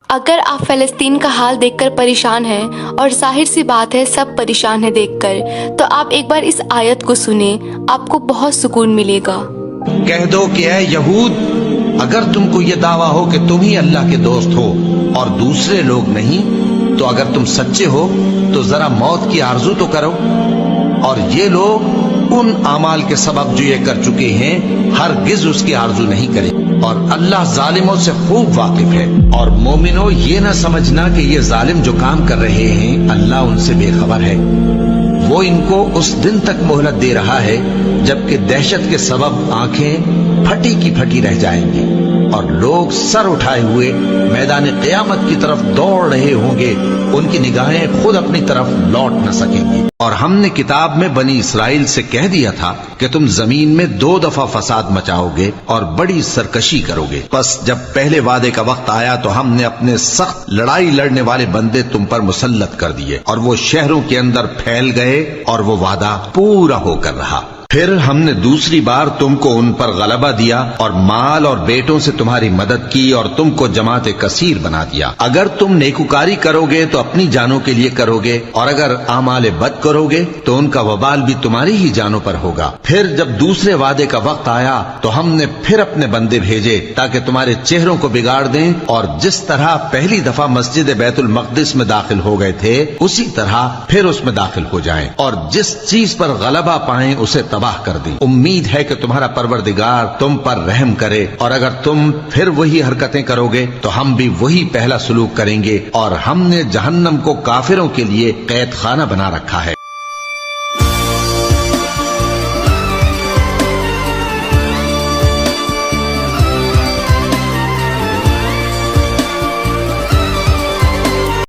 اگر آپ فلسطین کا حال دیکھ کر پریشان ہیں، اور ظاہر سی بات ہے سب پریشان ہیں دیکھ کر، تو آپ ایک بار اس آیت کو سنیں، آپ کو بہت سکون ملے گا۔ کہہ دو کہ اے یہود، اگر تم کو یہ دعویٰ ہو کہ تم ہی اللہ کے دوست ہو اور دوسرے لوگ نہیں، تو اگر تم سچے ہو تو ذرا موت کی آرزو تو کرو۔ اور یہ لوگ ان اعمال کے سبب جو یہ کر چکے ہیں ہرگز اس کی آرزو نہیں کریں، اور اللہ ظالموں سے خوب واقف ہے۔ اور مومنو، یہ نہ سمجھنا کہ یہ ظالم جو کام کر رہے ہیں اللہ ان سے بے خبر ہے، وہ ان کو اس دن تک مہلت دے رہا ہے جبکہ دہشت کے سبب آنکھیں پھٹی کی پھٹی رہ جائیں گی، اور لوگ سر اٹھائے ہوئے میدان قیامت کی طرف دوڑ رہے ہوں گے، ان کی نگاہیں خود اپنی طرف لوٹ نہ سکیں گی۔ اور ہم نے کتاب میں بنی اسرائیل سے کہہ دیا تھا کہ تم زمین میں 2 دفعہ فساد مچاؤ گے اور بڑی سرکشی کرو گے، بس جب پہلے وعدے کا وقت آیا تو ہم نے اپنے سخت لڑائی لڑنے والے بندے تم پر مسلط کر دیے، اور وہ شہروں کے اندر پھیل گئے اور وہ وعدہ پورا ہو کر رہا۔ پھر ہم نے دوسری بار تم کو ان پر غلبہ دیا اور مال اور بیٹوں سے تمہاری مدد کی اور تم کو جماعت کثیر بنا دیا۔ اگر تم نیکوکاری کرو گے تو اپنی جانوں کے لیے کرو گے، اور اگر اعمال بد کرو گے تو ان کا وبال بھی تمہاری ہی جانوں پر ہوگا۔ پھر جب دوسرے وعدے کا وقت آیا تو ہم نے پھر اپنے بندے بھیجے تاکہ تمہارے چہروں کو بگاڑ دیں، اور جس طرح پہلی دفعہ مسجد بیت المقدس میں داخل ہو گئے تھے اسی طرح پھر اس میں داخل ہو جائیں، اور جس چیز پر غلبہ پائیں اسے تباہ کر دی۔ امید ہے کہ تمہارا پروردگار تم پر رحم کرے، اور اگر تم پھر وہی حرکتیں کرو گے تو ہم بھی وہی پہلا سلوک کریں گے، اور ہم نے جہنم کو کافروں کے لیے قید خانہ بنا رکھا ہے۔